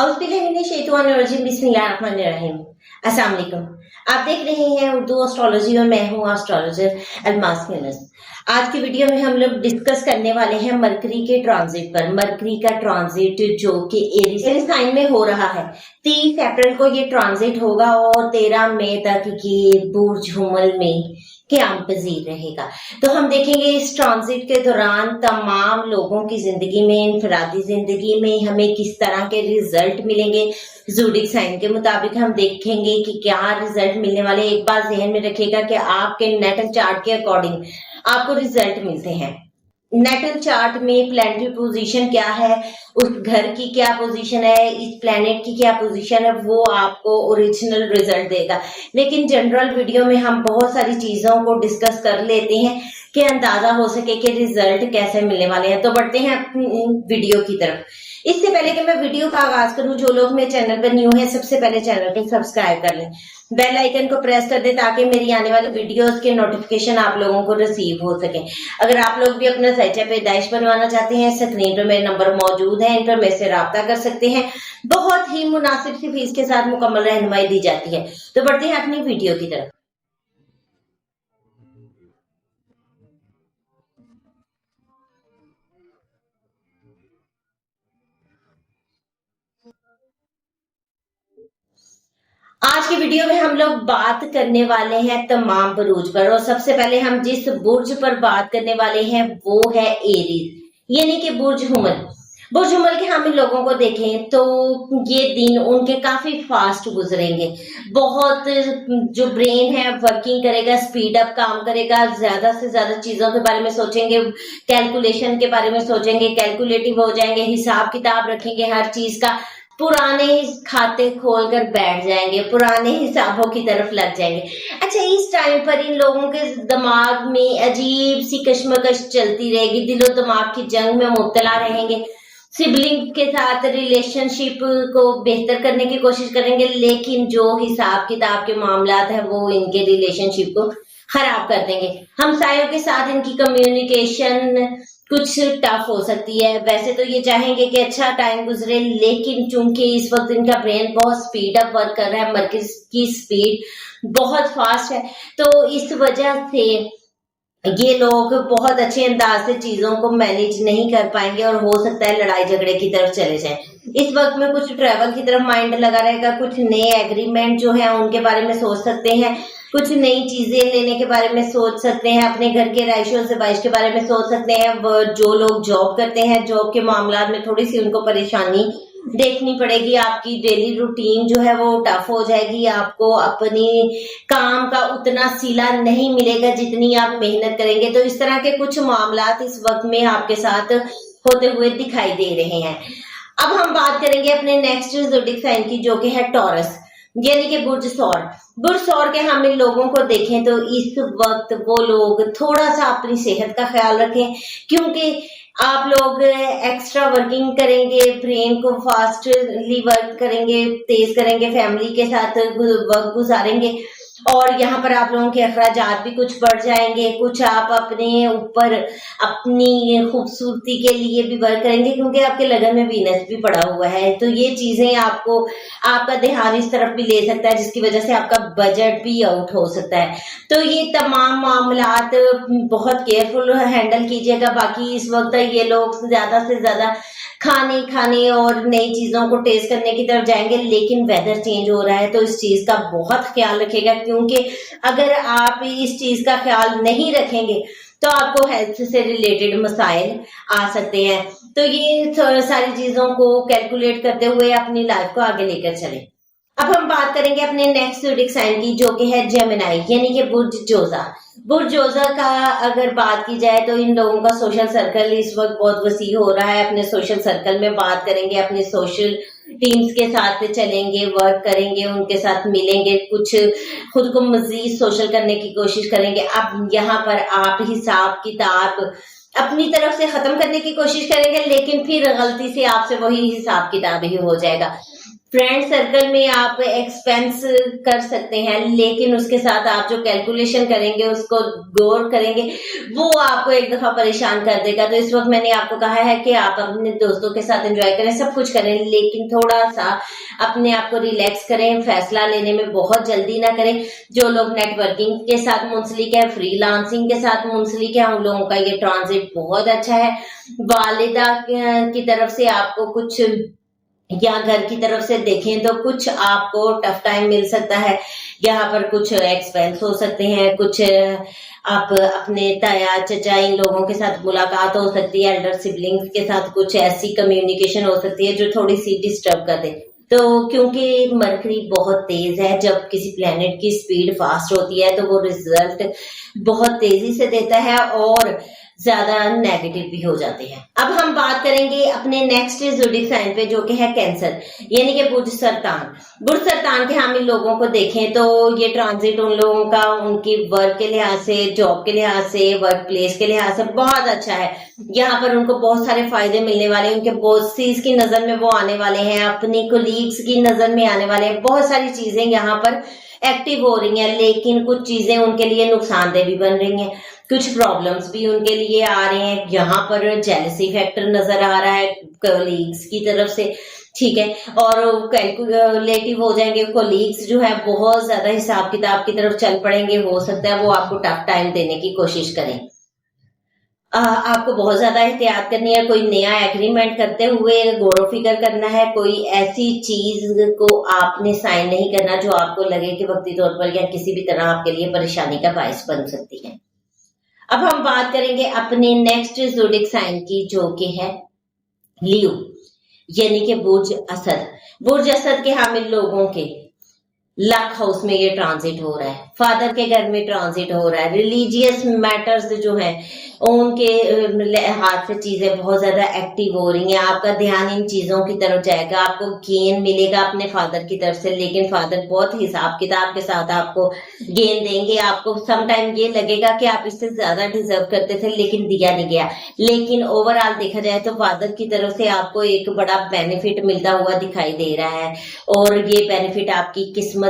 बिस्मिल्लाहिर्रहमानिर्रहीम। अस्सलाम वालेकुम। आप देख रहे हैं उर्दू एस्ट्रोलॉजी और मैं हूँ एस्ट्रोलॉजर अलमास यूनुस। आज की वीडियो में हम लोग डिस्कस करने वाले हैं मरकरी के ट्रांजिट पर। मरकरी का ट्रांजिट जो कि एरीज साइन में हो रहा है। 30 अप्रैल को ये ट्रांजिट होगा और 13 मई तक ये बुर्ज हुमल में क़याम पज़ीर रहेगा। तो हम देखेंगे इस ट्रांजिट के दौरान तमाम लोगों की जिंदगी में, इनफरादी जिंदगी में हमें किस तरह के रिजल्ट मिलेंगे। ज़ोडिक साइन के मुताबिक हम देखेंगे कि क्या रिजल्ट मिलने वाले। एक बात ज़हन में रखिएगा कि आपके नेटल चार्ट के अकॉर्डिंग आपको रिजल्ट मिलते हैं। नेटल चार्ट में प्लैनेटरी पोजीशन क्या है, उस घर की क्या पोजीशन है, इस प्लैनेट की क्या पोजीशन है, वो आपको ओरिजिनल रिजल्ट देगा। लेकिन जनरल वीडियो में हम बहुत सारी चीजों को डिस्कस कर लेते हैं कि अंदाजा हो सके कि रिजल्ट कैसे मिलने वाले हैं। तो बढ़ते हैं अपनी वीडियो की तरफ। इससे पहले कि मैं वीडियो का आगाज करूं, जो लोग मेरे चैनल पर न्यू हैं सबसे पहले चैनल को सब्सक्राइब कर लें, बेल आइकन को प्रेस कर दें ताकि मेरी आने वाले वीडियोस के नोटिफिकेशन आप लोगों को रिसीव हो सके। अगर आप लोग भी अपना सच्चा पैदाइश बनवाना चाहते हैं, स्क्रीन पर मेरे नंबर मौजूद है, इन पर मेरे से राब्ता कर सकते हैं। बहुत ही मुनासिब सी फीस के साथ मुकम्मल रहनुमाई दी जाती है। तो बढ़ते हैं अपनी वीडियो की तरफ। आज की वीडियो में हम लोग बात करने वाले हैं तमाम बुरूज पर, और सबसे पहले हम जिस बुर्ज पर बात करने वाले हैं वो है एरीज, यानी कि बुर्ज हुमल। बुर्ज हुमल के हम इन लोगों को देखें तो ये दिन उनके काफी फास्ट गुजरेंगे। बहुत जो ब्रेन है वर्किंग करेगा, स्पीड अप काम करेगा, ज्यादा से ज्यादा चीजों के बारे में सोचेंगे, कैलकुलेशन के बारे में सोचेंगे, कैलकुलेटिव हो जाएंगे, हिसाब किताब रखेंगे हर चीज का। पुराने खाते खोलकर बैठ जाएंगे, पुराने हिसाबों की तरफ लग जाएंगे। अच्छा, इस टाइम पर इन लोगों के दिमाग में अजीब सी कश्मकश चलती रहेगी, दिलो दिमाग की जंग में मुब्तला रहेंगे। सिबलिंग के साथ रिलेशनशिप को बेहतर करने की कोशिश करेंगे, लेकिन जो हिसाब किताब के मामलात हैं वो इनके रिलेशनशिप को खराब कर देंगे। हमसायों के साथ इनकी कम्युनिकेशन कुछ टफ हो सकती है। वैसे तो ये चाहेंगे कि अच्छा टाइम गुजरे, लेकिन चूंकि इस वक्त इनका ब्रेन बहुत स्पीड अप वर्क कर रहा है, मर्कज़ की स्पीड बहुत फास्ट है, तो इस वजह से ये लोग बहुत अच्छे अंदाज से चीजों को मैनेज नहीं कर पाएंगे और हो सकता है लड़ाई झगड़े की तरफ चले जाएं। इस वक्त में कुछ ट्रैवल की तरफ माइंड लगा रहेगा, कुछ नए एग्रीमेंट जो है उनके बारे में सोच सकते हैं, कुछ नई चीजें लेने के बारे में सोच सकते हैं, अपने घर के राइशों से बाइश के बारे में सोच सकते हैं। जो लोग जॉब करते हैं, जॉब के मामला में थोड़ी सी उनको परेशानी देखनी पड़ेगी। आपकी डेली रूटीन जो है वो टफ हो जाएगी, आपको अपनी काम का उतना सिला नहीं मिलेगा जितनी आप मेहनत करेंगे। तो इस तरह के कुछ मामलात इस वक्त में आपके साथ होते हुए दिखाई दे रहे हैं। अब हम बात करेंगे अपने नेक्स्ट ज़ोडिक साइन की, जो कि है टॉरस, यानी कि बुर्ज सौर। बुर्ज सौर के हम इन लोगों को देखें तो इस वक्त वो लोग थोड़ा सा अपनी सेहत का ख्याल रखें, क्योंकि आप लोग एक्स्ट्रा वर्किंग करेंगे, ब्रेन को फास्टली वर्क करेंगे, तेज करेंगे, फैमिली के साथ वक्त गुजारेंगे, और यहाँ पर आप लोगों के अखराजात भी कुछ बढ़ जाएंगे। कुछ आप अपने ऊपर अपनी खूबसूरती के लिए भी वर्क करेंगे, क्योंकि आपके लगन में वीनस भी पड़ा हुआ है। तो ये चीजें आपको आपका ध्यान इस तरफ भी ले सकता है, जिसकी वजह से आपका बजट भी आउट हो सकता है। तो ये तमाम मामलात बहुत केयरफुल हैंडल कीजिएगा। बाकी इस वक्त ये लोग ज्यादा से ज्यादा खाने और नई चीजों को टेस्ट करने की तरफ जाएंगे, लेकिन वेदर चेंज हो रहा है तो इस चीज का बहुत ख्याल रखिएगा, क्योंकि अगर आप इस चीज का ख्याल नहीं रखेंगे तो आपको हेल्थ से रिलेटेड मसाइल आ सकते हैं। तो ये सारी चीजों को कैलकुलेट करते हुए अपनी लाइफ को आगे लेकर चलें। अब हम बात करेंगे अपने नेक्स्ट ज़ोडिक साइन की, जो कि है जेमिनी, यानी कि बुर्ज जोजा। बुर्ज जोजा का अगर बात की जाए तो इन लोगों का सोशल सर्कल इस वक्त बहुत वसी हो रहा है। अपने सोशल सर्कल में बात करेंगे, अपने सोशल टीम्स के साथ चलेंगे, वर्क करेंगे, उनके साथ मिलेंगे, कुछ खुद को मजीद सोशल करने की कोशिश करेंगे। अब यहाँ पर आप हिसाब किताब अपनी तरफ से खत्म करने की कोशिश करेंगे, लेकिन फिर गलती से आपसे वही हिसाब किताब ही हो जाएगा। फ्रेंड सर्कल में आप एक्सपेंस कर सकते हैं, लेकिन उसके साथ आप जो कैलकुलेशन करेंगे, उसको गौर करेंगे, वो आपको एक दफा परेशान कर देगा। तो इस वक्त मैंने आपको कहा है कि आप अपने दोस्तों के साथ एंजॉय करें, सब कुछ करें, लेकिन थोड़ा सा अपने आप को रिलैक्स करें, फैसला लेने में बहुत जल्दी ना करें। जो लोग नेटवर्किंग के साथ मुंसलिक है, फ्रीलांसिंग के साथ मुंसलिक है, उन लोगों का ये ट्रांजिट बहुत अच्छा है। वालिदा की तरफ से आपको कुछ, या घर की तरफ से देखें तो कुछ आपको टफ टाइम मिल सकता है। यहाँ पर कुछ एक्सपेंस हो सकते हैं, कुछ आप अपने ताया चचा इन लोगों के साथ मुलाकात हो सकती है, एल्डर सिबलिंग्स के साथ कुछ ऐसी कम्युनिकेशन हो सकती है जो थोड़ी सी डिस्टर्ब कर दे। तो क्योंकि मरकरी बहुत तेज है, जब किसी प्लेनेट की स्पीड फास्ट होती है तो वो रिजल्ट बहुत तेजी से देता है और ज्यादा नेगेटिव भी हो जाते हैं। अब हम बात करेंगे अपने नेक्स्ट ज़ोडिक साइन पे, जो कि है कैंसर, यानी कि बुर्ज सरतान। बुर्ज सरतान के हामी लोगों को देखें तो ये ट्रांजिट उन लोगों का उनकी वर्क के लिहाज से, जॉब के लिहाज से, वर्क प्लेस के लिहाज से बहुत अच्छा है। यहाँ पर उनको बहुत सारे फायदे मिलने वाले हैं, उनके बॉसेस की नजर में वो आने वाले हैं, अपनी कोलीग्स की नजर में आने वाले हैं, बहुत सारी चीजें यहाँ पर एक्टिव हो रही हैं। लेकिन कुछ चीजें उनके लिए नुकसानदेह भी बन रही हैं, कुछ प्रॉब्लम्स भी उनके लिए आ रहे हैं। यहाँ पर जेलसी फैक्टर नजर आ रहा है कोलीग्स की तरफ से, ठीक है, और कैलकुलेटिव हो जाएंगे कोलीग्स जो है, बहुत ज्यादा हिसाब किताब की तरफ चल पड़ेंगे। हो सकता है वो आपको टफ टाइम देने की कोशिश करें। आपको बहुत ज्यादा एहतियात करनी है, कोई नया एग्रीमेंट करते हुए गौर फिक्र करना है, कोई ऐसी चीज को आपने साइन नहीं करना जो आपको लगे कि वक्ती तौर पर या किसी भी तरह आपके लिए परेशानी का बायस बन सकती है। अब हम बात करेंगे अपने नेक्स्ट ज़ोडिक साइन की, जो कि है लियो, यानी कि बुर्ज असद। बुर्ज असद के हामिल लोगों के लक हाउस में ये ट्रांजिट हो रहा है, फादर के घर में ट्रांजिट हो रहा है। रिलीजियस मैटर्स जो है उनके हाथ से चीजें बहुत ज्यादा एक्टिव हो रही हैं। आपका ध्यान इन चीजों की तरफ जाएगा, आपको गेन मिलेगा अपने फादर की तरफ से, लेकिन फादर बहुत हिसाब किताब के साथ आपको गेन देंगे। आपको सम टाइम ये लगेगा कि आप इससे ज्यादा डिजर्व करते थे लेकिन दिया नहीं गया, लेकिन ओवरऑल देखा जाए तो फादर की तरफ से आपको एक बड़ा बेनिफिट मिलता हुआ दिखाई दे रहा है, और ये बेनिफिट आपकी किस्मत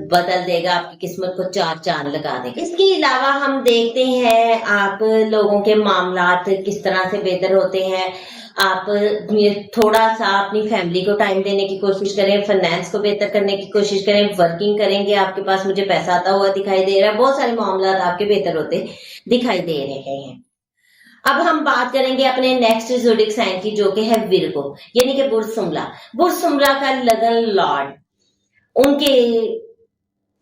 बदल देगा, आपकी किस्मत को चार चांद लगा देगा। इसके अलावा हम देखते हैं आप लोगों के मामलात किस तरह से बेहतर होते हैं। आप थोड़ा सा अपनी फैमिली को टाइम देने की कोशिश करें, फाइनेंस को बेहतर करने की कोशिश करें, वर्किंग करेंगे, आपके पास मुझे पैसा आता हुआ दिखाई दे रहा है, बहुत सारे मामलात आपके बेहतर होते दिखाई दे रहे हैं। अब हम बात करेंगे अपने नेक्स्ट ज़ोडिक साइन की, जो कि है विर्गो, यानी कि बुर्ज सुमला। बुर्ज सुमला का लगन लॉर्ड उनके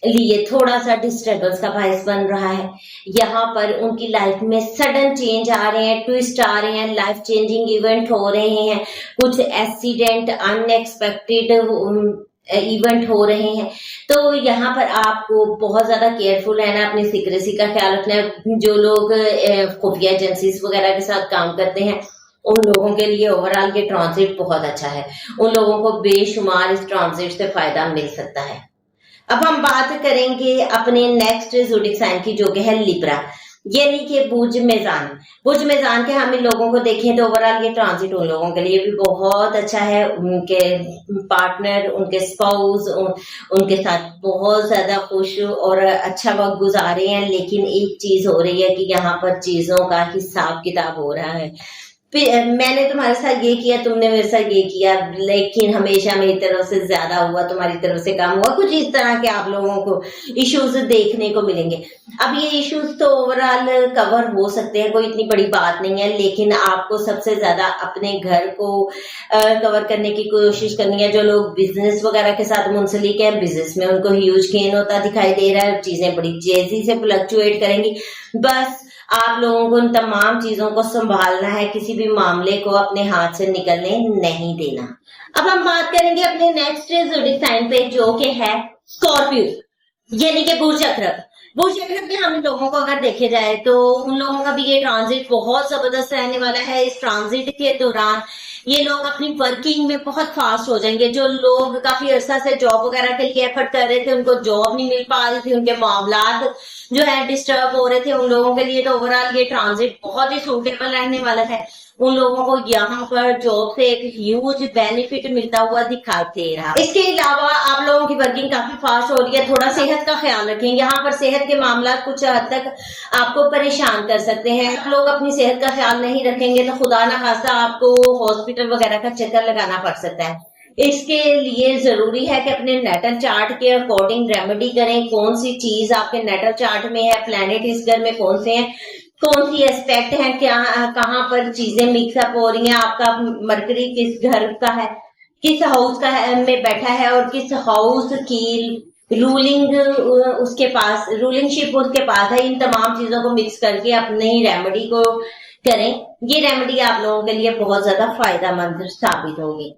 लिए थोड़ा सा डिस्टर्बेंस का बायस बन रहा है। यहाँ पर उनकी लाइफ में सडन चेंज आ रहे हैं, ट्विस्ट आ रहे हैं, लाइफ चेंजिंग इवेंट हो रहे हैं, कुछ एक्सीडेंट, अनएक्सपेक्टेड इवेंट हो रहे हैं। तो यहाँ पर आपको बहुत ज्यादा केयरफुल रहना, अपनी सीक्रेसी का ख्याल रखना है। जो लोग खुफिया एजेंसीज वगैरह के साथ काम करते हैं उन लोगों के लिए ओवरऑल ये ट्रांजिट बहुत अच्छा है, उन लोगों को बेशुमार इस ट्रांजिट से फायदा मिल सकता है। अब हम बात करेंगे अपने नेक्स्ट ज़ोडिक साइन की, जो कि है लिब्रा, यानी कि बुर्ज मेजान। बुर्ज मेजान के हम इन लोगों को देखें तो ओवरऑल ये ट्रांजिट उन लोगों के लिए भी बहुत अच्छा है। उनके पार्टनर, उनके स्पाउस उनके साथ बहुत ज्यादा खुश और अच्छा वक्त गुजारे हैं, लेकिन एक चीज हो रही है कि यहाँ पर चीजों का हिसाब किताब हो रहा है। मैंने तुम्हारे साथ ये किया, तुमने मेरे साथ ये किया, लेकिन हमेशा मेरी तरफ से ज्यादा हुआ, तुम्हारी तरफ से कम हुआ, कुछ इस तरह के आप लोगों को इश्यूज देखने को मिलेंगे। अब ये इश्यूज तो ओवरऑल कवर हो सकते हैं, कोई इतनी बड़ी बात नहीं है, लेकिन आपको सबसे ज्यादा अपने घर को कवर करने की कोशिश करनी है। जो लोग बिजनेस वगैरह के साथ मुंसलिक है, बिजनेस में उनको ह्यूज गेन होता दिखाई दे रहा है, चीजें बड़ी तेजी से फ्लक्चुएट करेंगी। बस आप लोगों को इन तमाम चीजों को संभालना है, किसी भी मामले को अपने हाथ से निकलने नहीं देना। अब हम बात करेंगे अपने नेक्स्ट ज़ोडिक साइन पे, जो कि है स्कॉर्पियो, यानी कि बुर्ज अकरब। बुर्ज अकरब के हम लोगों को अगर देखे जाए तो उन लोगों का भी ये ट्रांजिट बहुत जबरदस्त रहने वाला है। इस ट्रांजिट के दौरान ये लोग अपनी वर्किंग में बहुत फास्ट हो जाएंगे। जो लोग काफी अरसा से जॉब वगैरह के लिए एफर्ट कर रहे थे, उनको जॉब नहीं मिल पा रही थी, उनके मामलात जो है डिस्टर्ब हो रहे थे, उन लोगों के लिए तो ओवरऑल ये ट्रांजिट बहुत ही सूटेबल रहने वाला है। उन लोगों को यहाँ पर जॉब से एक ह्यूज बेनिफिट मिलता हुआ दिखाई दे रहा है। इसके अलावा आप लोगों की वर्किंग काफी फास्ट हो रही है, थोड़ा सेहत का ख्याल रखें। यहाँ पर सेहत के मामला कुछ हद तक आपको परेशान कर सकते हैं। आप लोग अपनी सेहत का ख्याल नहीं रखेंगे तो खुदा ना खास्ता आपको हॉस्पिटल वगैरह का चक्कर लगाना पड़ सकता है। इसके लिए जरूरी है कि अपने नेटल चार्ट के अकॉर्डिंग रेमेडी करें। कौन सी चीज आपके नेटल चार्ट में है, प्लैनेट इस घर में कौन से हैं, कौन सी एस्पेक्ट है, क्या कहाँ पर चीजें मिक्सअप हो रही हैं, आपका मरकरी किस घर का है, किस हाउस का है, में बैठा है और किस हाउस की रूलिंग उसके पास, रूलिंगशिप उसके पास है। इन तमाम चीजों को मिक्स करके अपनी रेमेडी को करें। ये रेमेडी आप लोगों के लिए बहुत ज्यादा फायदेमंद साबित होगी।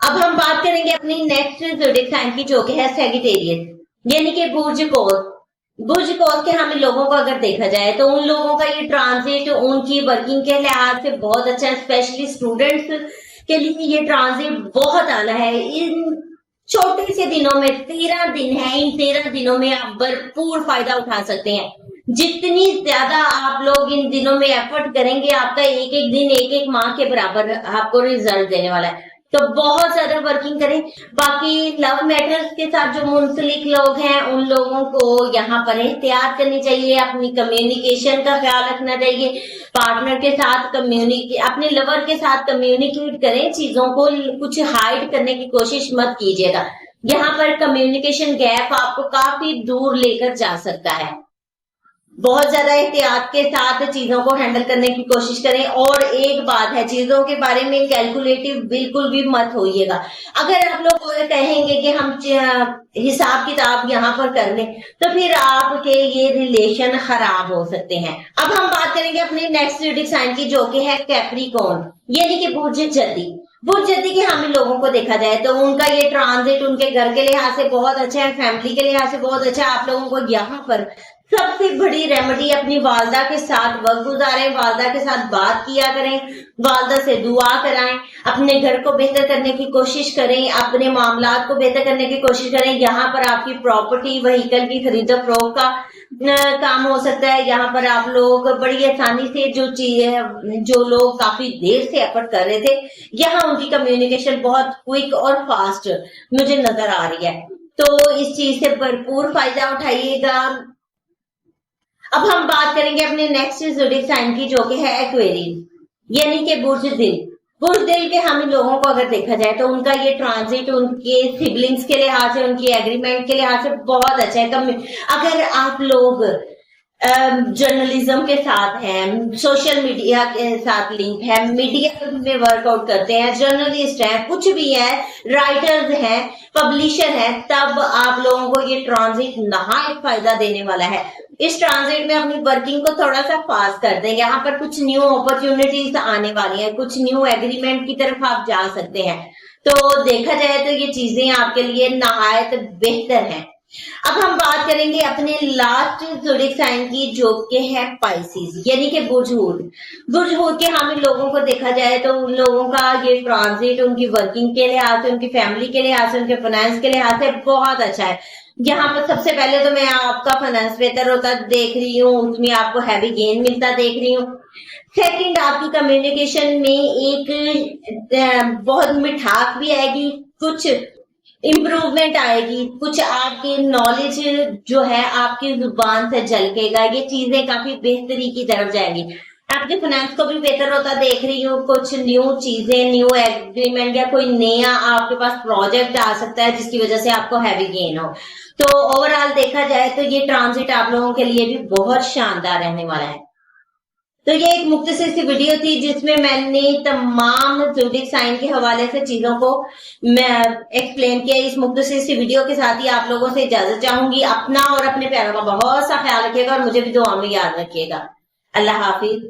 अब हम बात करेंगे अपनी नेक्स्ट ज़ोडिएक साइन की, जो कि है सैजिटेरियस, यानी कि बुर्ज कौस। बुर्ज कौस के हम लोगों को अगर देखा जाए तो उन लोगों का ये ट्रांजिट उनकी वर्किंग के लिहाज से बहुत अच्छा है। स्पेशली स्टूडेंट्स के लिए ये ट्रांजिट बहुत आला है। इन छोटे से दिनों में 13 दिन है, इन 13 दिनों में आप भरपूर फायदा उठा सकते हैं। जितनी ज्यादा आप लोग इन दिनों में एफर्ट करेंगे, आपका एक एक दिन एक एक माह के बराबर आपको रिजल्ट देने वाला है। तो बहुत ज्यादा वर्किंग करें। बाकी लव मैटर्स के साथ जो मुंसलिक लोग हैं उन लोगों को यहाँ पर एहतियात करनी चाहिए, अपनी कम्युनिकेशन का ख्याल रखना चाहिए। पार्टनर के साथ अपने लवर के साथ कम्युनिकेट करें, चीजों को कुछ हाइड करने की कोशिश मत कीजिएगा। यहाँ पर कम्युनिकेशन गैप आपको काफी दूर लेकर जा सकता है। बहुत ज्यादा एहतियात के साथ चीजों को हैंडल करने की कोशिश करें। और एक बात है, चीजों के बारे में कैलकुलेटिव बिल्कुल भी मत होइएगा। अगर आप लोग कहेंगे कि हम हिसाब किताब यहाँ पर कर लें तो फिर आपके ये रिलेशन खराब हो सकते हैं। अब हम बात करेंगे अपने नेक्स्ट ज़ोडिएक साइन की, जो कि है कैप्रिकॉर्न, यानी कि बुर्ज जद्दी। बुर्ज जद्दी के हम लोगों को देखा जाए तो उनका ये ट्रांजिट उनके घर के लिहाज से बहुत अच्छा है, फैमिली के लिहाज से बहुत अच्छा है। आप लोगों को यहाँ पर सबसे बड़ी रेमेडी अपनी वालदा के साथ वक्त गुजारें, वालदा के साथ बात किया करें, वालदा से दुआ कराएं, अपने घर को बेहतर करने की कोशिश करें, अपने मामलात को बेहतर करने की कोशिश करें। यहाँ पर आपकी प्रॉपर्टी व्हीकल की खरीदो फरोख्त का काम हो सकता है। यहाँ पर आप लोग बड़ी आसानी से जो लोग काफी देर से एफर्ट कर रहे थे, यहाँ उनकी कम्युनिकेशन बहुत क्विक और फास्ट मुझे नजर आ रही है। तो इस चीज से भरपूर फायदा उठाइएगा। अब हम बात करेंगे अपने नेक्स्ट ज़ोडिएक साइन की, जो कि है एक्वेरियस, यानी कि बुर्ज दिल। बुर्ज दिल के हम लोगों को अगर देखा जाए तो उनका ये ट्रांजिट उनके सिबलिंग्स के लिहाज से, उनकी एग्रीमेंट के लिहाज से बहुत अच्छा है। अगर आप लोग जर्नलिज्म के साथ हैं, सोशल मीडिया के साथ लिंक है, मीडिया में वर्कआउट करते हैं, जर्नलिस्ट हैं, कुछ भी है, राइटर्स हैं, पब्लिशर हैं, तब आप लोगों को ये ट्रांजिट नहायत फायदा देने वाला है। इस ट्रांजिट में अपनी वर्किंग को थोड़ा सा फास्ट कर दें। यहाँ पर कुछ न्यू अपॉर्चुनिटीज आने वाली हैं, कुछ न्यू एग्रीमेंट की तरफ आप जा सकते हैं। तो देखा जाए तो ये चीजें आपके लिए नहायत बेहतर हैं। अब हम बात करेंगे अपने लास्ट ज़ोडिएक साइन की, जो कि है पाइसिस, यानी कि बुर्ज हूत। बुर्ज हूत के हम लोगों को देखा जाए तो उन लोगों का ये ट्रांजिट उनकी वर्किंग के लिहाज से, उनकी फैमिली के लिहाज से, उनके फाइनेंस के लिहाज से बहुत अच्छा है। यहाँ पर सबसे पहले तो मैं आपका फाइनेंस बेहतर होता देख रही हूँ, उसमें आपको हैवी गेन मिलता देख रही हूँ। सेकंड, आपकी कम्युनिकेशन में एक बहुत मिठास भी आएगी, कुछ इम्प्रूवमेंट आएगी, कुछ आपकी नॉलेज जो है आपकी जुबान से झलकेगा। ये चीजें काफी बेहतरी की तरफ जाएंगी। आपके फाइनेंस को भी बेहतर होता देख रही हूँ। कुछ न्यू चीजें, न्यू एग्रीमेंट या कोई नया आपके पास प्रोजेक्ट आ सकता है जिसकी वजह से आपको हैवी गेन हो। तो ओवरऑल देखा जाए तो ये ट्रांजिट आप लोगों के लिए भी बहुत शानदार रहने वाला है। तो ये एक मुख्तसर सी वीडियो थी जिसमें मैंने तमाम ज़ोडिएक साइन के हवाले से चीजों को मैं एक्सप्लेन किया। इस मुख्तसर सी वीडियो के साथ ही आप लोगों से इजाजत चाहूंगी। अपना और अपने प्यारों का बहुत सा ख्याल रखिएगा और मुझे भी दुआ में याद रखिएगा। अल्लाह हाफिज।